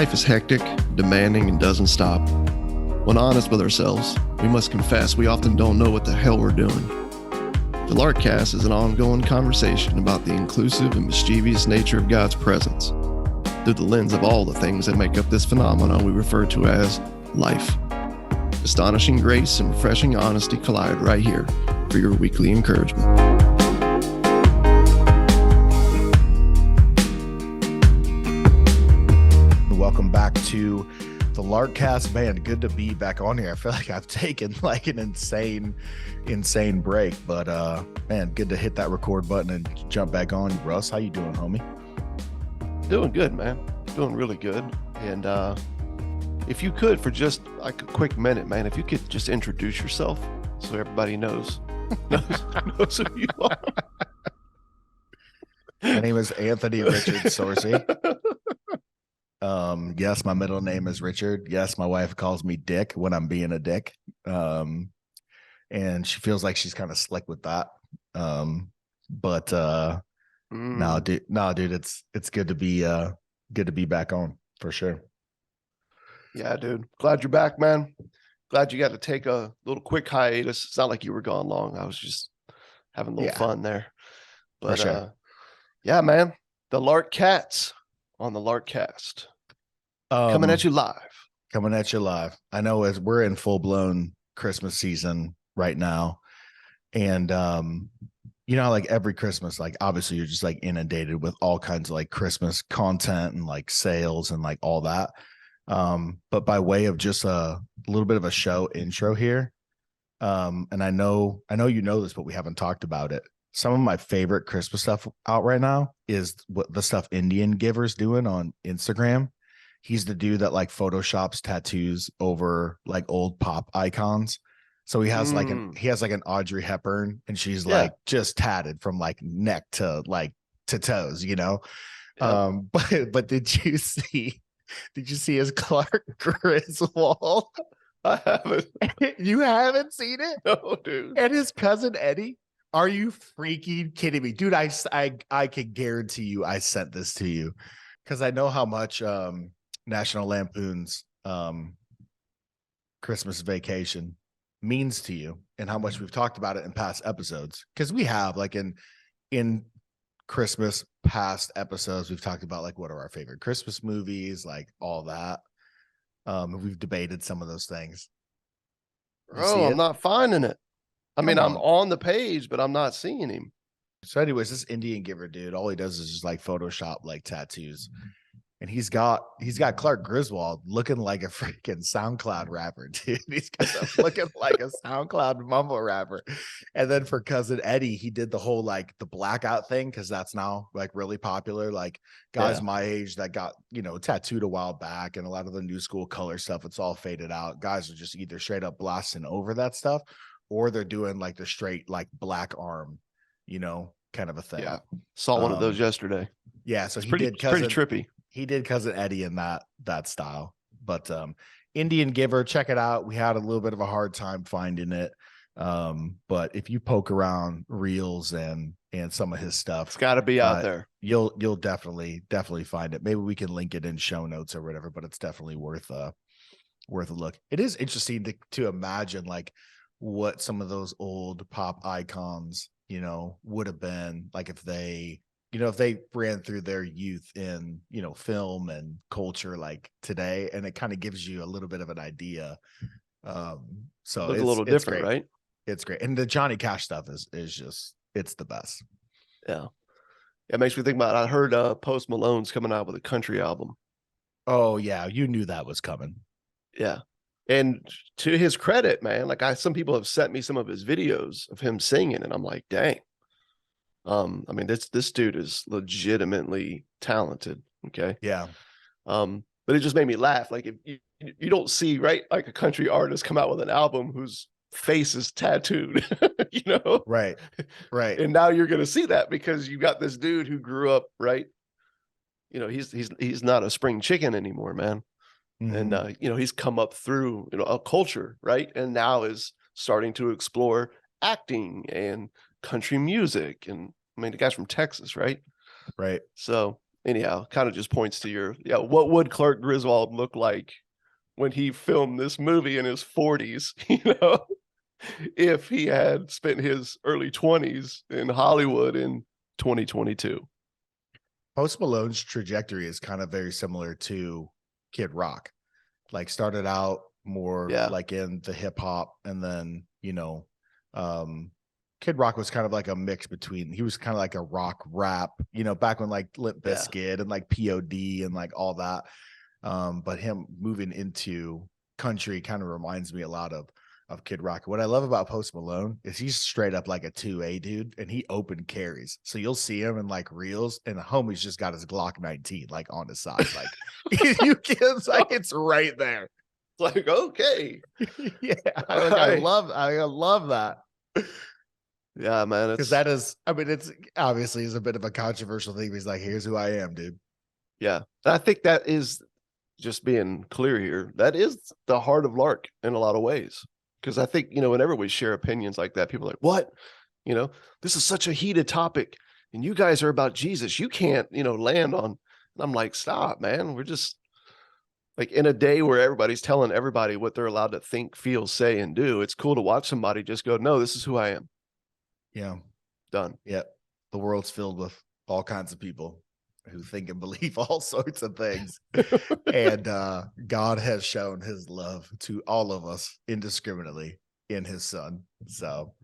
Life is hectic, demanding, and doesn't stop. When honest with ourselves, we must confess we often don't know what the hell we're doing. The Larkcast is an ongoing conversation about the inclusive and mischievous nature of God's presence through the lens of all the things that make up this phenomenon we refer to as life. Astonishing grace and refreshing honesty collide right here for your weekly encouragement. Welcome back to the Larkcast. Man, good to be back on here. I feel like I've taken like an insane break, but man, good to hit that record button and jump back on. Russ, how you doing, homie? Doing good, man. Doing really good. And if you could, for just like a quick minute, man, if you could just introduce yourself so everybody knows who you are. My name is Anthony Richard Sorsey. Yes, my middle name is Richard. Yes, my wife calls me Dick when I'm being a dick. And she feels like she's kind of slick with that. No, dude, it's good to be back on for sure. Yeah, dude. Glad you're back, man. Glad you got to take a little quick hiatus. It's not like you were gone long. I was just having a little fun there. But for sure. Yeah, man. The Lark Cats on the Larkcast. Coming at you live. I know as we're in full-blown Christmas season right now. And you know, like every Christmas, like obviously you're just like inundated with all kinds of like Christmas content and like sales and like all that. But by way of just a little bit of a show intro here. And I know you know this, but we haven't talked about it. Some of my favorite Christmas stuff out right now is what the stuff Indian Giver's doing on Instagram. He's the dude that like photoshops tattoos over like old pop icons. So he has like an Audrey Hepburn, and she's like just tatted from like neck to toes, you know. Yeah. But did you see his Clark Griswold? I haven't. You haven't seen it? No, dude. And his cousin Eddie? Are you freaking kidding me? Dude, I can guarantee you I sent this to you because I know how much National Lampoon's Christmas Vacation means to you and how much we've talked about it in past episodes. Because we have like in Christmas past episodes, we've talked about like what are our favorite Christmas movies, like all that. We've debated some of those things. Bro, I'm not finding it. I mean, I'm on the page, but I'm not seeing him. So anyways, this Indian Giver dude, all he does is just like Photoshop like tattoos. And he's got Clark Griswold looking like a freaking SoundCloud rapper, dude. He's got him looking like a SoundCloud mumble rapper. And then for cousin Eddie, he did the whole like the blackout thing because that's now like really popular. Like guys my age that got, you know, tattooed a while back, and a lot of the new school color stuff, it's all faded out. Guys are just either straight up blasting over that stuff, or they're doing like the straight like black arm, you know, kind of a thing. Yeah, saw one of those yesterday. Yeah, so it's pretty trippy. He did cousin Eddie in that style. But Indian Giver, check it out. We had a little bit of a hard time finding it. But if you poke around reels and some of his stuff, it's got to be out there. You'll definitely find it. Maybe we can link it in show notes or whatever, but it's definitely worth a look. It is interesting to imagine like what some of those old pop icons, you know, would have been like if they ran through their youth in, you know, film and culture like today, and it kind of gives you a little bit of an idea. So it's a little different, right? It's great. And the Johnny Cash stuff is just, it's the best. Yeah. It makes me think about, I heard Post Malone's coming out with a country album. Oh yeah. You knew that was coming. Yeah. And to his credit, man, like some people have sent me some of his videos of him singing, and I'm like, dang. I mean, this dude is legitimately talented. Okay. Yeah. But it just made me laugh. Like if you don't see, right, like a country artist come out with an album whose face is tattooed, you know? Right. And now you're gonna see that because you got this dude who grew up, right? You know, he's not a spring chicken anymore, man. Mm-hmm. And you know, he's come up through, you know, a culture, right? And now is starting to explore acting and country music. And I mean, the guy's from Texas, right? Right. So anyhow, kind of just points to your, what would Clark Griswold look like when he filmed this movie in his 40s, if he had spent his early 20s in Hollywood in 2022. Post Malone's trajectory is kind of very similar to Kid Rock. Like started out more like in the hip hop, and then, Kid Rock was kind of like a mix between, he was kind of like a rock rap, back when like Limp Bizkit and like POD and like all that. But him moving into country kind of reminds me a lot of Kid Rock. What I love about Post Malone is he's straight up like a 2A dude, and he open carries. So you'll see him in like reels, and the homie's just got his Glock 19 like on his side. Like you can, like, it's right there. It's like, okay. Yeah. I love that. Yeah, man. Because that is, I mean, it's obviously is a bit of a controversial thing. He's like, here's who I am, dude. Yeah. I think that is, just being clear here, that is the heart of Lark in a lot of ways. Because I think, whenever we share opinions like that, people are like, what? This is such a heated topic, and you guys are about Jesus. You can't, land on. And I'm like, stop, man. We're just like in a day where everybody's telling everybody what they're allowed to think, feel, say, and do. It's cool to watch somebody just go, no, this is who I am. Yeah. Done. Yep. The world's filled with all kinds of people who think and believe all sorts of things. And God has shown his love to all of us indiscriminately in his son. So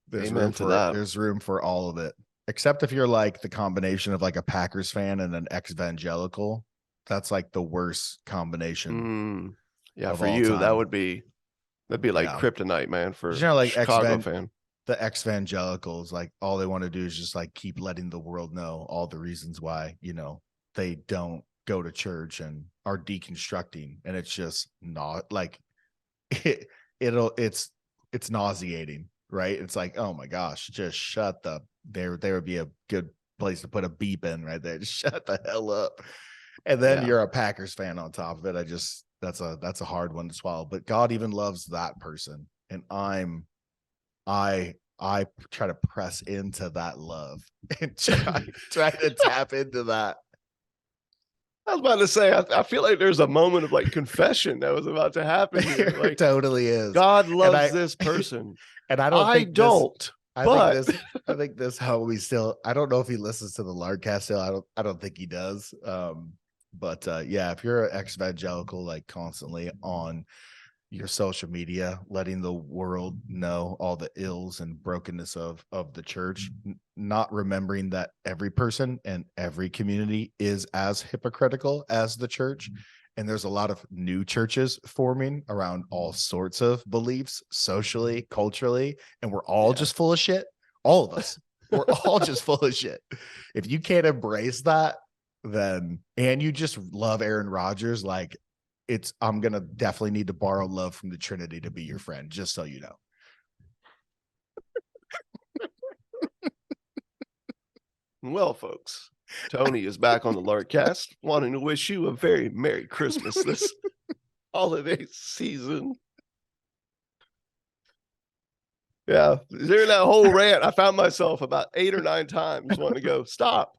there's room for all of it, except if you're like the combination of like a Packers fan and an ex-evangelical. That's like the worst combination. Yeah, for you, time. that'd be like kryptonite, man, for like Chicago fan. The ex-evangelicals, like all they want to do is just like keep letting the world know all the reasons why, they don't go to church and are deconstructing. And it's just not like it's nauseating, right? It's like, oh my gosh, just shut there would be a good place to put a beep in right there. Just shut the hell up. And then you're a Packers fan on top of it. That's a hard one to swallow, but God even loves that person. And I try to press into that love and try to tap into that. I was about to say, I feel like there's a moment of like confession that was about to happen here. Like, it totally is. God loves this person. And I think this how we still, I don't know if he listens to the Lardcast still. I don't think he does. But if you're an ex-evangelical, like constantly on your social media, letting the world know all the ills and brokenness of the church, not remembering that every person and every community is as hypocritical as the church. And there's a lot of new churches forming around all sorts of beliefs, socially, culturally, and we're all just full of shit. All of us, we're all just full of shit. If you can't embrace that, then, and you just love Aaron Rodgers, like, I'm going to definitely need to borrow love from the Trinity to be your friend, just so you know. Well, folks, Tony is back on the Larkcast, wanting to wish you a very Merry Christmas this holiday season. Yeah, during that whole rant, I found myself about 8 or 9 times wanting to go, stop,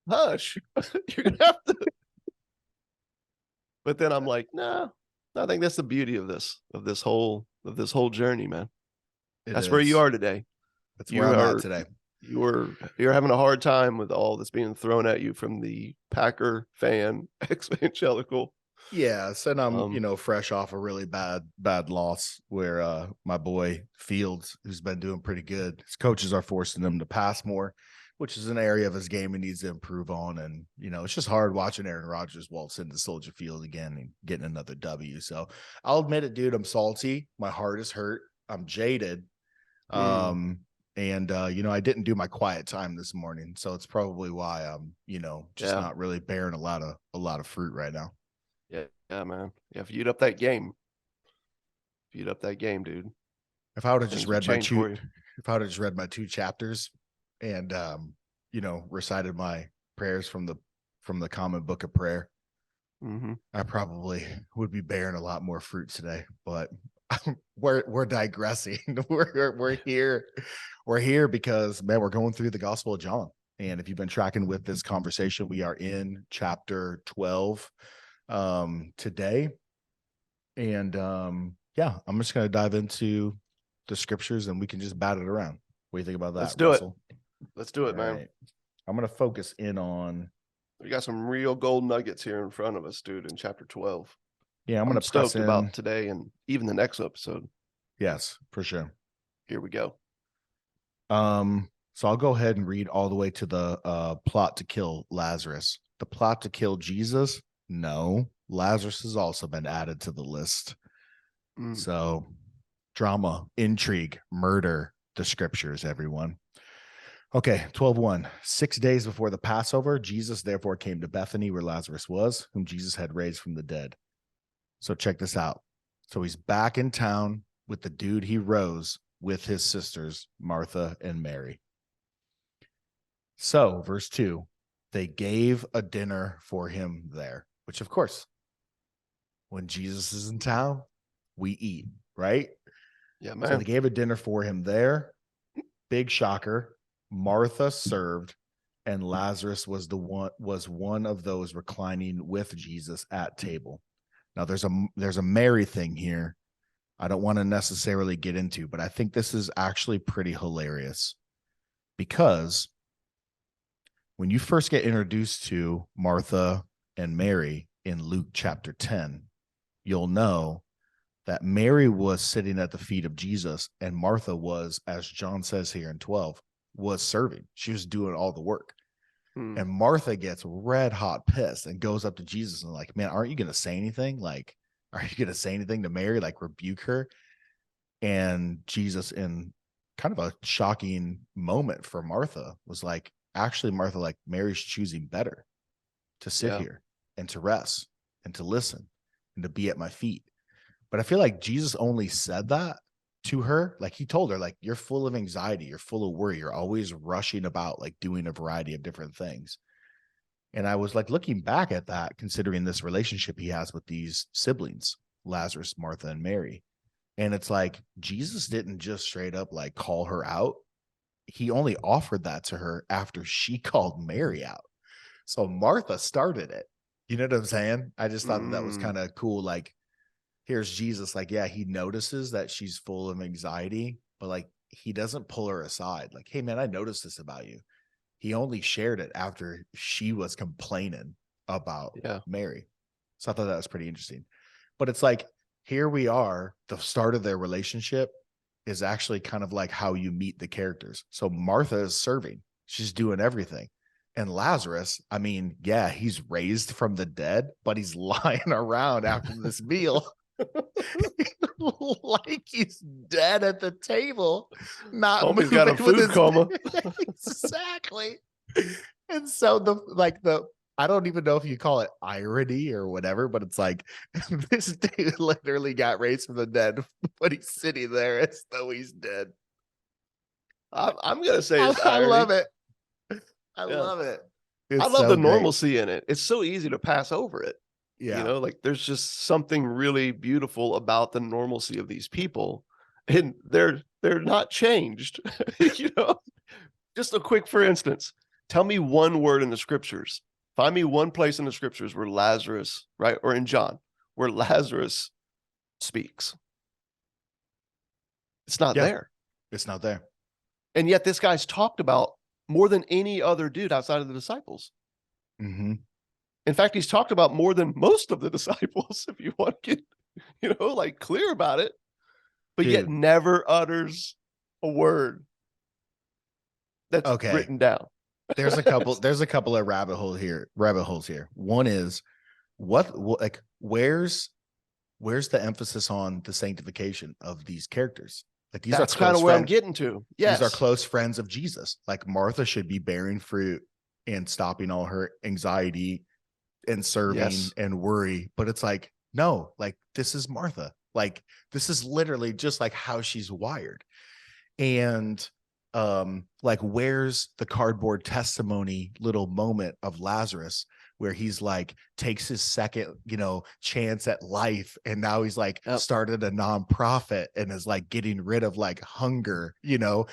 hush. You're going to have to. But then I'm like, nah, I think that's the beauty of this whole journey, man. That's where you are today. That's where I'm at today. You're having a hard time with all that's being thrown at you from the Packer fan, ex-evangelical. Yes, and I'm fresh off a really bad loss where my boy Fields, who's been doing pretty good, his coaches are forcing him to pass more, which is an area of his game he needs to improve on. And, it's just hard watching Aaron Rodgers waltz into Soldier Field again and getting another W. So I'll admit it, dude, I'm salty. My heart is hurt. I'm jaded. And I didn't do my quiet time this morning. So it's probably why I'm, not really bearing a lot of fruit right now. Yeah, man. Yeah, feed up that game. Dude. If I would have just read my 2 chapters and recited my prayers from the common book of prayer, I probably would be bearing a lot more fruit today. But we're digressing. We're here because, man, we're going through the Gospel of John. And if you've been tracking with this conversation, we are in chapter 12 today. And yeah, I'm just going to dive into the scriptures and we can just bat it around. What do you think about that? Let's do Russell? Let's do it, All man. right. I'm going to focus in on. We got some real gold nuggets here in front of us, dude, in chapter 12. Yeah, I'm going to stoked about today and even the next episode. Yes, for sure. Here we go. So I'll go ahead and read all the way to the plot to kill Lazarus. The plot to kill Jesus? No. Lazarus has also been added to the list. So drama, intrigue, murder, the scriptures, everyone. Okay, 12:1. 6 days before the Passover, Jesus therefore came to Bethany where Lazarus was, whom Jesus had raised from the dead. So check this out. So he's back in town with the dude he rose with his sisters, Martha and Mary. So, verse 2, they gave a dinner for him there, which of course, when Jesus is in town, we eat, right? Yeah, man. So they gave a dinner for him there. Big shocker. Martha served, and Lazarus was one of those reclining with Jesus at table. Now there's a Mary thing here I don't want to necessarily get into, but I think this is actually pretty hilarious because when you first get introduced to Martha and Mary in Luke chapter 10, you'll know that Mary was sitting at the feet of Jesus and Martha was, as John says here in 12, was serving. She was doing all the work. And Martha gets red hot pissed and goes up to Jesus and like, man, aren't you going to say anything? Like, are you going to say anything to Mary? Like rebuke her? And Jesus, in kind of a shocking moment for Martha, was like, actually, Martha, like Mary's choosing better to sit here and to rest and to listen and to be at my feet. But I feel like Jesus only said that to her. Like he told her, like, you're full of anxiety. You're full of worry. You're always rushing about, like doing a variety of different things. And I was like looking back at that, considering this relationship he has with these siblings, Lazarus, Martha, and Mary. And it's like, Jesus didn't just straight up like call her out. He only offered that to her after she called Mary out. So Martha started it. You know what I'm saying? I just thought that was kind of cool. Like, here's Jesus. Like, yeah, he notices that she's full of anxiety, but like, he doesn't pull her aside. Like, hey man, I noticed this about you. He only shared it after she was complaining about Mary. So I thought that was pretty interesting. But it's like, here we are, the start of their relationship is actually kind of like how you meet the characters. So Martha is serving. She's doing everything. And Lazarus, I mean, yeah, he's raised from the dead, but he's lying around after this meal. Like he's dead at the table. Homie's got a food coma. Exactly. And so I don't even know if you call it irony or whatever, but it's like this dude literally got raised from the dead, but he's sitting there as though he's dead. I'm gonna say it's I irony. love it. I love it. I love the normalcy in it. It's so easy to pass over it. Yeah. You know, like there's just something really beautiful about the normalcy of these people, and they're not changed. You know, just a quick, for instance, tell me one word in the scriptures. Find me one place in the scriptures where Lazarus, right, or in John, where Lazarus speaks. It's not there. It's not there. And yet this guy's talked about more than any other dude outside of the disciples. Mm-hmm. In fact, he's talked about more than most of the disciples, if you want to get, you know, like clear about it, but yet never utters a word that's written down. There's a couple of rabbit holes here. One is where's the emphasis on the sanctification of these characters? Like these That's are kind of where I'm getting to. Yes. These are close friends of Jesus. Like Martha should be bearing fruit and stopping all her anxiety and serving and worry. But it's like, no, like this is Martha. Like this is literally just like how she's wired. And like, where's the cardboard testimony little moment of Lazarus where he's like takes his second, chance at life, and now he's like started a nonprofit and is like getting rid of like hunger, in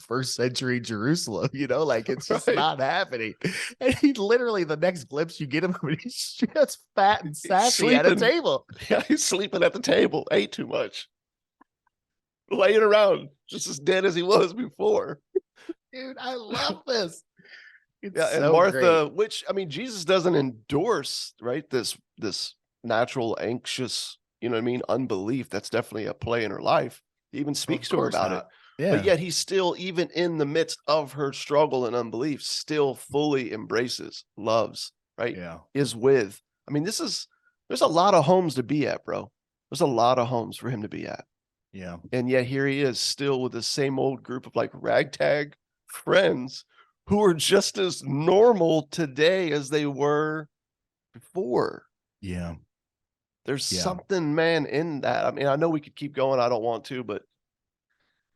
first century Jerusalem, like it's just not happening. And he literally, the next glimpse you get him, he's just fat and sassy at a table. Yeah, he's sleeping at the table, ate too much, laying around just as dead as he was before. Dude, I love this. It's and Martha, great. Which, I mean, Jesus doesn't endorse, right, this natural anxious, unbelief. That's definitely a play in her life. He even speaks to her about it. Yeah. But yet he's still, even in the midst of her struggle and unbelief, still fully embraces, loves, right? Yeah. Is with. I mean, there's a lot of homes to be at, bro. There's a lot of homes for him to be at. Yeah. And yet here he is still with the same old group of like ragtag friends who are just as normal today as they were before. Yeah. There's something, man, in that. I mean, I know we could keep going. I don't want to, but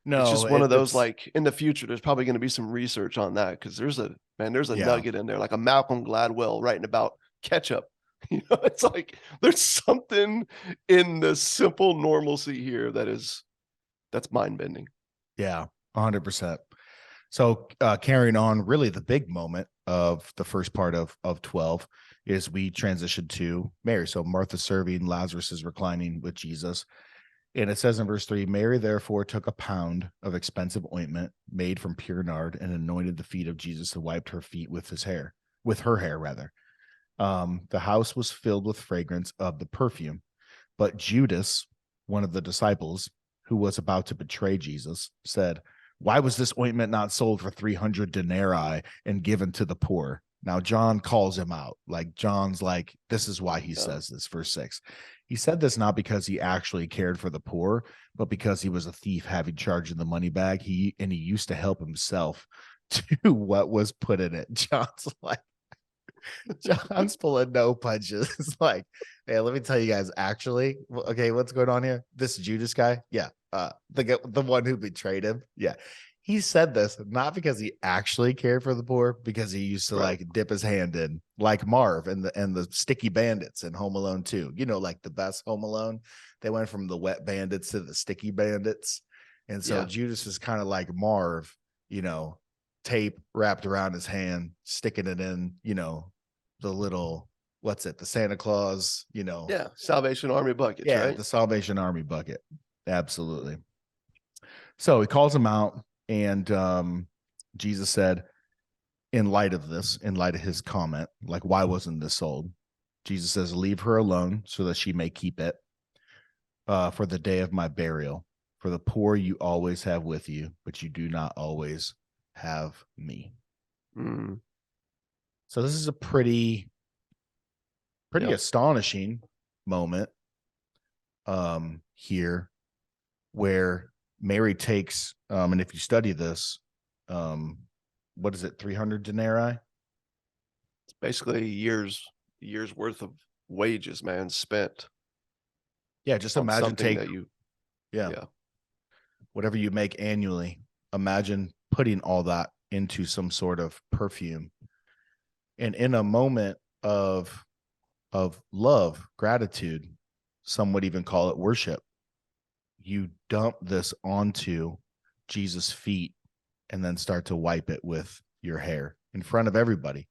it's just one of those, like, in the future, there's probably going to be some research on that, because there's a nugget in there, like a Malcolm Gladwell writing about ketchup. It's like there's something in the simple normalcy here that's mind-bending. Yeah, 100%. So carrying on, really the big moment of the first part of 12 is we transition to Mary. So Martha serving, Lazarus is reclining with Jesus. And it says in verse 3, Mary therefore took a pound of expensive ointment made from pure nard and anointed the feet of Jesus and wiped her feet with her hair rather. The house was filled with fragrance of the perfume. But Judas, one of the disciples who was about to betray Jesus, said, why was this ointment not sold for 300 denarii and given to the poor? Now, John calls him out. Like, John's like, this is why he says this, verse 6. He said this not because he actually cared for the poor, but because he was a thief having charge of the money bag. He used to help himself to what was put in it. John's pulling no punches. It's like, hey, let me tell you guys, actually, okay, what's going on here? This Judas guy, yeah, the one who betrayed him, yeah, he said this not because he actually cared for the poor, because he used to like dip his hand in, like Marv and the sticky bandits in Home Alone 2. Like the best Home Alone, they went from the wet bandits to the sticky bandits, and so Judas is kind of like Marv, tape wrapped around his hand, sticking it in, the little, the Santa Claus, Salvation Army buckets, right? The Salvation Army bucket. Absolutely. So he calls him out, and Jesus said, in light of his comment, like, why wasn't this sold? Jesus says, leave her alone so that she may keep it for the day of my burial. For the poor you always have with you, but you do not always have me. So this is a pretty astonishing moment here, where Mary takes and if you study this, what is it, 300 denarii? It's basically years worth of wages, man, spent. Yeah, just imagine whatever you make annually, imagine putting all that into some sort of perfume. And in a moment of love, gratitude, some would even call it worship, you dump this onto Jesus' feet and then start to wipe it with your hair in front of everybody,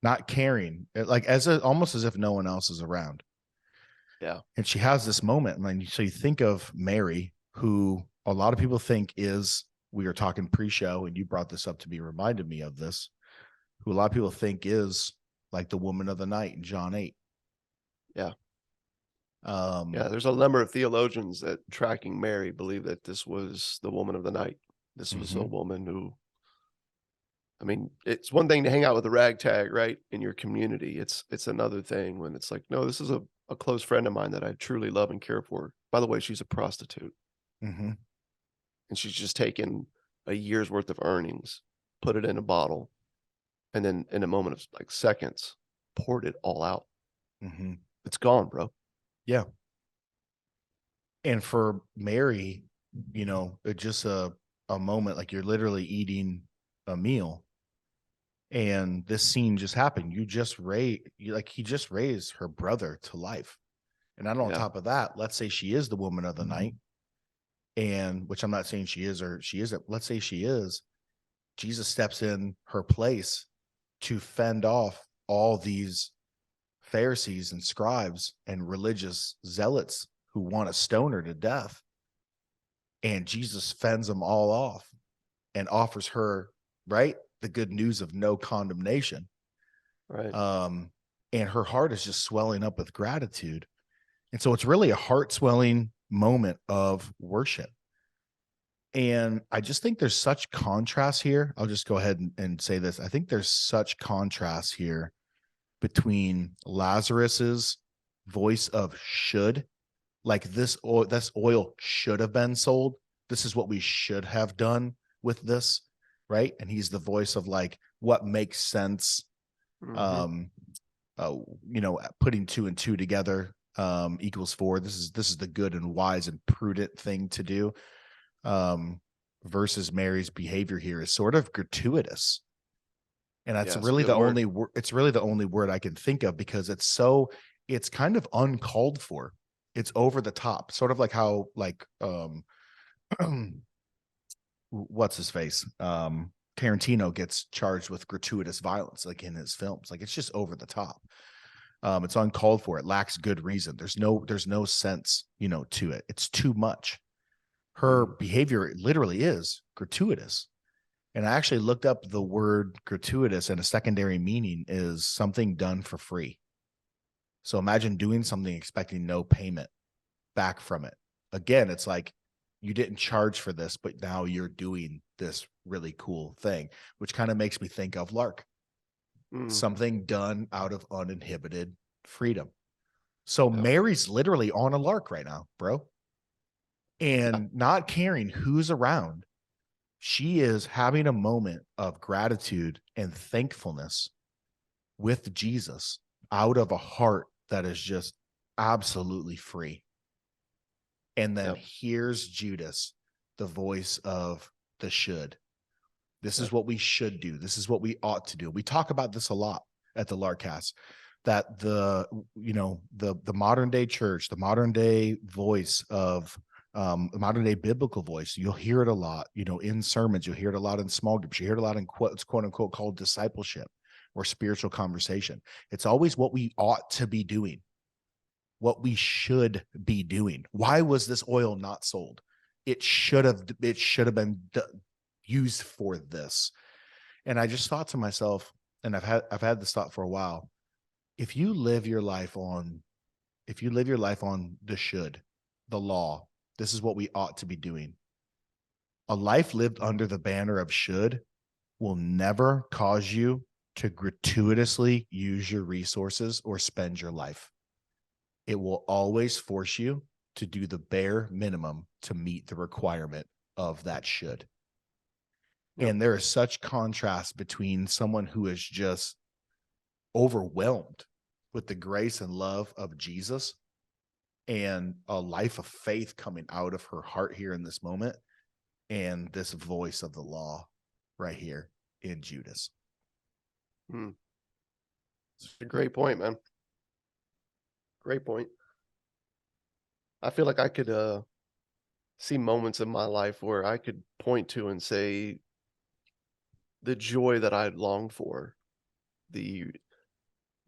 not caring, like almost as if no one else is around. Yeah. And she has this moment. And so you think of Mary, who a lot of people think is, we were talking pre-show and you brought this up to me, reminded me of this, who a lot of people think is like the woman of the night in John 8. Yeah. There's a number of theologians that, tracking Mary, believe that this was the woman of the night. This was a woman who, I mean, it's one thing to hang out with a ragtag, right, in your community. It's another thing when it's like, no, this is a close friend of mine that I truly love and care for. By the way, she's a prostitute. And she's just taken a year's worth of earnings, put it in a bottle, and then in a moment of like seconds, poured it all out. It's gone, bro. Yeah. And for Mary, it's just a a moment, like you're literally eating a meal, and this scene just happened. He just raised her brother to life. And then on Yeah. top of that, let's say she is the woman of the night, and which I'm not saying she is or she isn't. Let's say she is. Jesus steps in her place to fend off all these Pharisees and scribes and religious zealots who want to stone her to death. And Jesus fends them all off and offers her, right, the good news of no condemnation. Right. And her heart is just swelling up with gratitude. And so it's really a heart swelling moment of worship. And I just think there's such contrast here. I'll just go ahead and say this. I think there's such contrast here between Lazarus's voice of should, like this oil should have been sold. This is what we should have done with this, right? And he's the voice of like what makes sense. Mm-hmm. Putting 2 and 2 together equals 4. This is the good and wise and prudent thing to do. Versus Mary's behavior here is sort of gratuitous. And that's Yes, really good the word. only it's really the only word I can think of, because it's kind of uncalled for. It's over the top, sort of like how what's his face? Tarantino gets charged with gratuitous violence, like in his films. Like it's just over the top. It's uncalled for. It lacks good reason. There's no sense, to it. It's too much. Her behavior literally is gratuitous. And I actually looked up the word gratuitous, and a secondary meaning is something done for free. So imagine doing something expecting no payment back from it. Again, it's like you didn't charge for this, but now you're doing this really cool thing, which kind of makes me think of Lark. Something done out of uninhibited freedom. So Yep. Mary's literally on a lark right now, bro. And not caring who's around, she is having a moment of gratitude and thankfulness with Jesus out of a heart that is just absolutely free. And then here's Judas, the voice of the should. This is what we should do. This is what we ought to do. We talk about this a lot at the Larkcast, that the modern day church, the modern day voice of the modern day biblical voice, you'll hear it a lot, in sermons, you'll hear it a lot in small groups, you hear it a lot in quote unquote called discipleship or spiritual conversation. It's always what we ought to be doing, what we should be doing. Why was this oil not sold? It should have been used for this. And I just thought to myself, and I've had this thought for a while, if you live your life on the should, the law, this is what we ought to be doing. A life lived under the banner of should will never cause you to gratuitously use your resources or spend your life. It will always force you to do the bare minimum to meet the requirement of that should. Yep. And there is such contrast between someone who is just overwhelmed with the grace and love of Jesus and a life of faith coming out of her heart here in this moment, and this voice of the law right here in Judas. It's a great point, man. Great point. I feel like I could see moments in my life where I could point to and say the joy that I'd longed for, the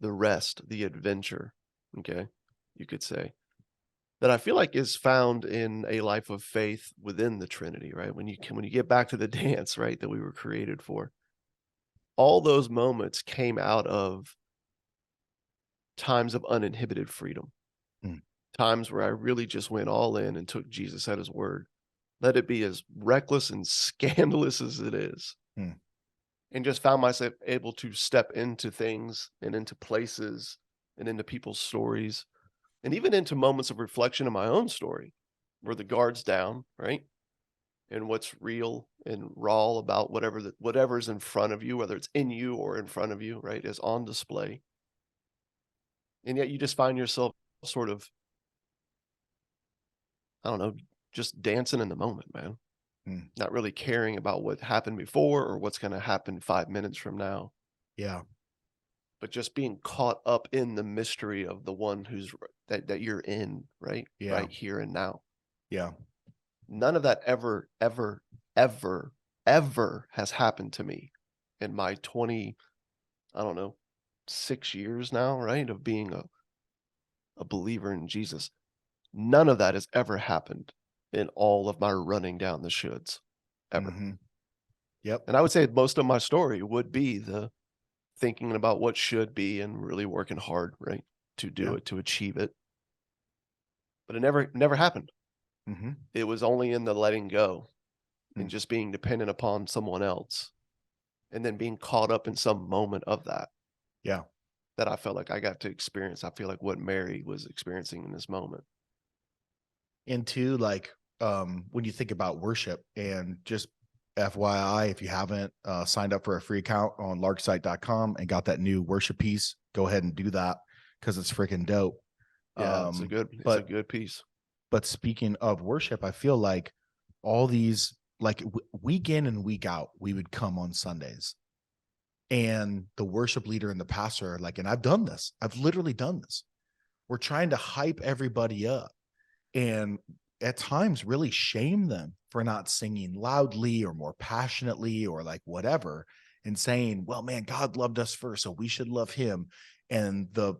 rest, the adventure, okay, you could say, that I feel like is found in a life of faith within the Trinity, right? When you get back to the dance, right, that we were created for, all those moments came out of times of uninhibited freedom, times where I really just went all in and took Jesus at his word. Let it be as reckless and scandalous as it is. And just found myself able to step into things and into places and into people's stories, and even into moments of reflection in my own story, where the guard's down, right? And what's real and raw about whatever's in front of you, whether it's in you or in front of you, right, is on display. And yet you just find yourself sort of, I don't know, just dancing in the moment, man. not really caring about what happened before or what's going to happen 5 minutes from now, Yeah. but just being caught up in the mystery of the one that you're in, right? Yeah. Right here and now. Yeah. None of that ever, ever, ever, ever has happened to me in my 20, I don't know, 6 years now, right? Of being a believer in Jesus. None of that has ever happened in all of my running down the shoulds ever. Mm-hmm. Yep. And I would say most of my story would be the thinking about what should be and really working hard, right? To do Yeah. it, to achieve it. But it never happened. Mm-hmm. It was only in the letting go and Mm. just being dependent upon someone else and then being caught up in some moment of that Yeah. that I felt like I got to experience. I feel like what Mary was experiencing in this moment. And two, like, when you think about worship, and just FYI, if you haven't signed up for a free account on larksite.com and got that new worship piece, go ahead and do that because it's freaking dope. Yeah, it's a But good piece. But speaking of worship, I feel like all these, like week in and week out, we would come on Sundays, and the worship leader and the pastor are like, and I've done this. I've literally done this. We're trying to hype everybody up, and at times really shame them for not singing loudly or more passionately or like whatever, and saying, well, man, God loved us first, so we should love him. And the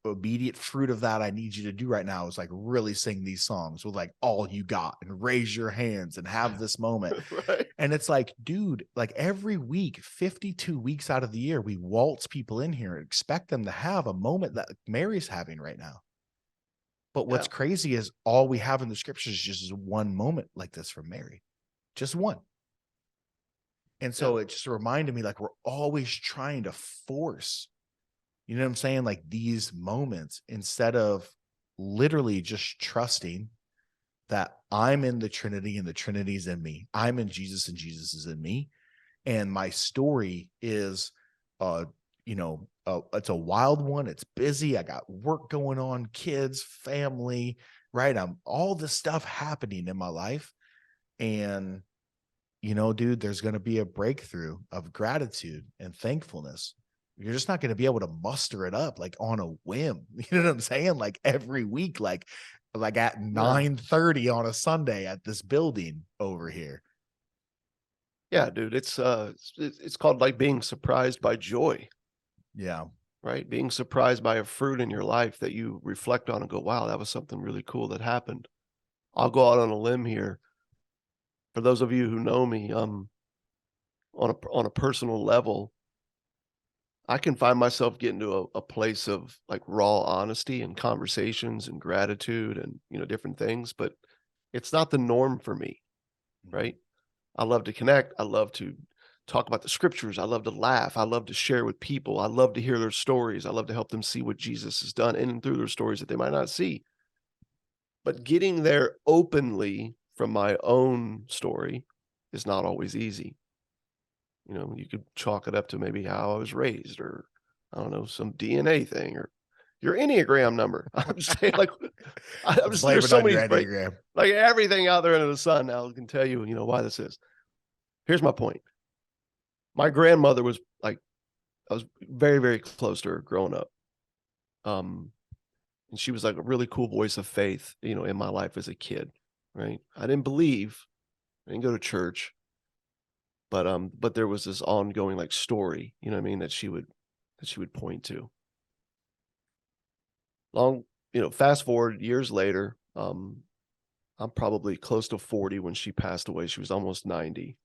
immediate fruit of that I need you to do right now is like really sing these songs with like all you got and raise your hands and have this moment. Right. And it's like, dude, like every week, 52 weeks out of the year, we waltz people in here and expect them to have a moment that Mary's having right now. But what's Yeah. crazy is all we have in the scriptures is just one moment like this from Mary, just one. And so Yeah. it just reminded me, like, we're always trying to force, you know what I'm saying? Like these moments, instead of literally just trusting that I'm in the Trinity and the Trinity's in me. I'm in Jesus and Jesus is in me. And my story is, it's a wild one. It's busy. I got work going on, kids, family, right? I'm all this stuff happening in my life. And, dude, there's going to be a breakthrough of gratitude and thankfulness. You're just not going to be able to muster it up like on a whim. You know what I'm saying? Like every week, like at 9:30 on a Sunday at this building over here. Yeah, dude, it's called like being surprised by joy, Yeah. right? Being surprised by a fruit in your life that you reflect on and go, wow, that was something really cool that happened. I'll go out on a limb here. For those of you who know me, on a personal level, I can find myself getting to a place of like raw honesty and conversations and gratitude and, different things, but it's not the norm for me, right? I love to connect. I love to talk about the scriptures. I love to laugh. I love to share with people. I love to hear their stories. I love to help them see what Jesus has done in and through their stories that they might not see. But getting there openly from my own story is not always easy. You could chalk it up to maybe how I was raised, or I don't know, some DNA thing, or your Enneagram number. I'm just saying, like, Blame there's it so on many, your right? Enneagram. Like everything out there under the sun now can tell you, why this is. Here's my point. My grandmother was like, I was very, very close to her growing up. And she was like a really cool voice of faith, in my life as a kid, right? I didn't believe, I didn't go to church, but there was this ongoing like story, you know what I mean, that she would point to. Fast forward years later, I'm probably close to 40 when she passed away. She was almost 90.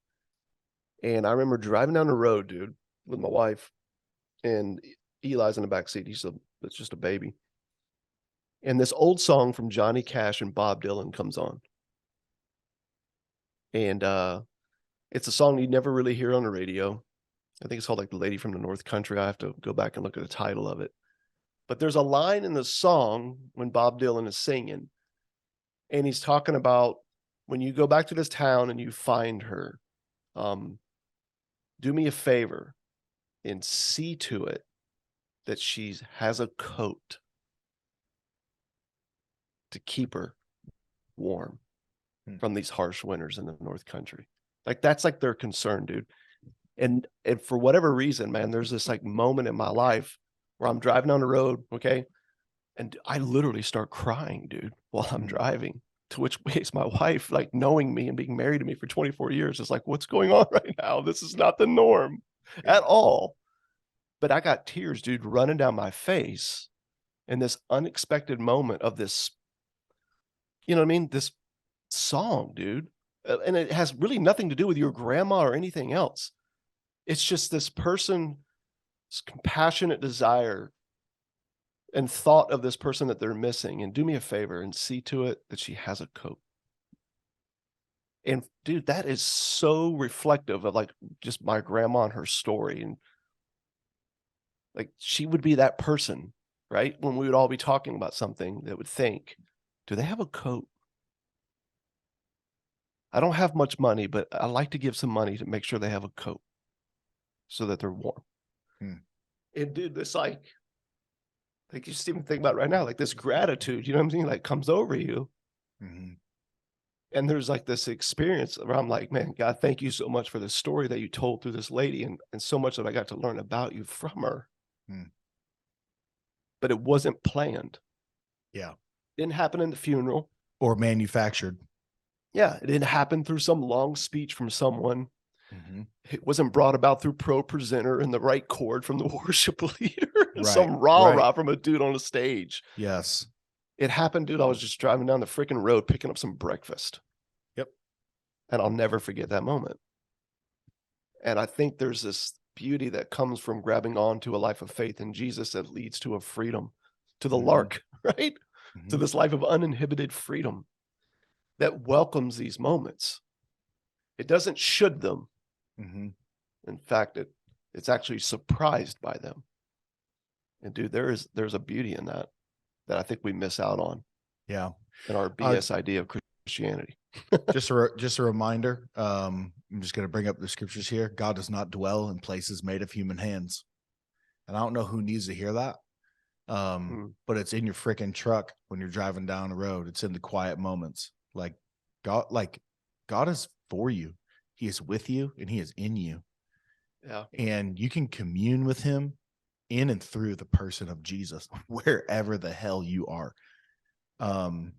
And I remember driving down the road, dude, with my wife, and Eli's in the back seat. It's just a baby. And this old song from Johnny Cash and Bob Dylan comes on. And it's a song you never really hear on the radio. I think it's called like The Lady from the North Country. I have to go back and look at the title of it. But there's a line in the song when Bob Dylan is singing, and he's talking about when you go back to this town and you find her, do me a favor and see to it that she has a coat to keep her warm. from these harsh winters in the North Country. Like that's like their concern, dude. And for whatever reason, man, there's this like moment in my life where I'm driving down the road, okay, and I literally start crying, dude, while I'm driving. To which makes my wife, like knowing me and being married to me for 24 years, is like, what's going on right now? This is not the norm at all. But I got tears, dude, running down my face in this unexpected moment of this, you know what I mean? This song, dude. And it has really nothing to do with your grandma or anything else. It's just this person's compassionate desire and thought of this person that they're missing, and do me a favor and see to it that she has a coat. And dude, that is so reflective of like just my grandma and her story. And like, she would be that person, right? When we would all be talking about something that would think, do they have a coat? I don't have much money, but I like to give some money to make sure they have a coat so that they're warm. And dude, this like you just even think about it right now, like this gratitude, you know what I'm saying? Like comes over you. And there's like this experience where I'm like, man, God, thank you so much for the story that you told through this lady, and so much that I got to learn about you from her. But it wasn't planned. Yeah. Didn't happen in the funeral. Or manufactured. Yeah. It didn't happen through some long speech from someone. It wasn't brought about through pro presenter and the right chord from the worship leader and some rah-rah from a dude on a stage. Yes. It happened, dude. I was just driving down the freaking road, picking up some breakfast. Yep. And I'll never forget that moment. And I think there's this beauty that comes from grabbing on to a life of faith in Jesus that leads to a freedom, to the lark, right? To this life of uninhibited freedom that welcomes these moments. It doesn't should them. In fact, it's actually surprised by them. And dude, there's a beauty in that I think we miss out on. Yeah. In our BS idea of Christianity. just a reminder. I'm just going to bring up the scriptures here. God does not dwell in places made of human hands. And I don't know who needs to hear that. But it's in your freaking truck when you're driving down the road. It's in the quiet moments. God is for you. He is with you and he is in you. Yeah. And you can commune with him in and through the person of Jesus, wherever the hell you are. And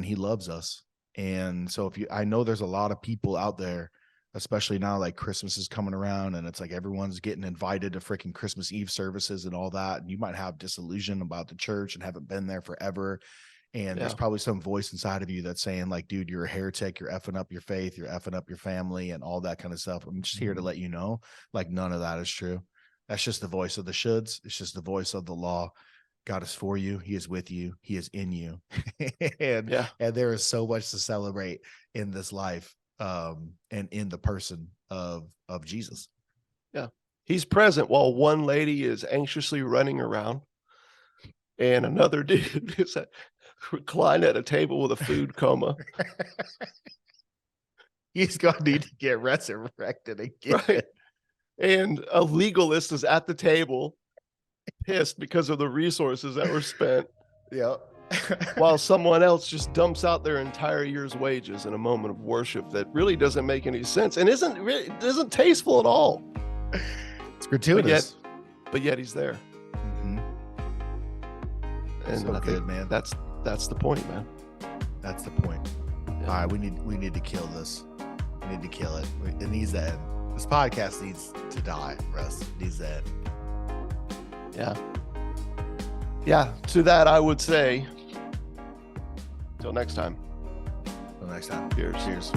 he loves us. And so I know there's a lot of people out there, especially now, like Christmas is coming around and it's like everyone's getting invited to freaking Christmas Eve services and all that. And you might have disillusion about the church and haven't been there forever. And there's probably some voice inside of you that's saying like, dude, you're a heretic, you're effing up your faith, you're effing up your family and all that kind of stuff. I'm just here to let you know, like, none of that is true. That's just the voice of the shoulds. It's just the voice of the law. God is for you. He is with you. He is in you. and there is so much to celebrate in this life, and in the person of Jesus. Yeah. He's present while one lady is anxiously running around and another dude is reclined at a table with a food coma. He's going to need to get resurrected again. Right. And a legalist is at the table, pissed because of the resources that were spent. Yeah. While someone else just dumps out their entire year's wages in a moment of worship that really doesn't make any sense and isn't tasteful at all. It's gratuitous. But yet he's there. And so I good, think man. That's the point, man. That's the point. Yeah. All right, we need to kill this. We need to kill it. It needs to end. This podcast needs to die, Russ. It needs to end. Yeah. Yeah. To that, I would say, till next time. Till next time. Cheers. Cheers.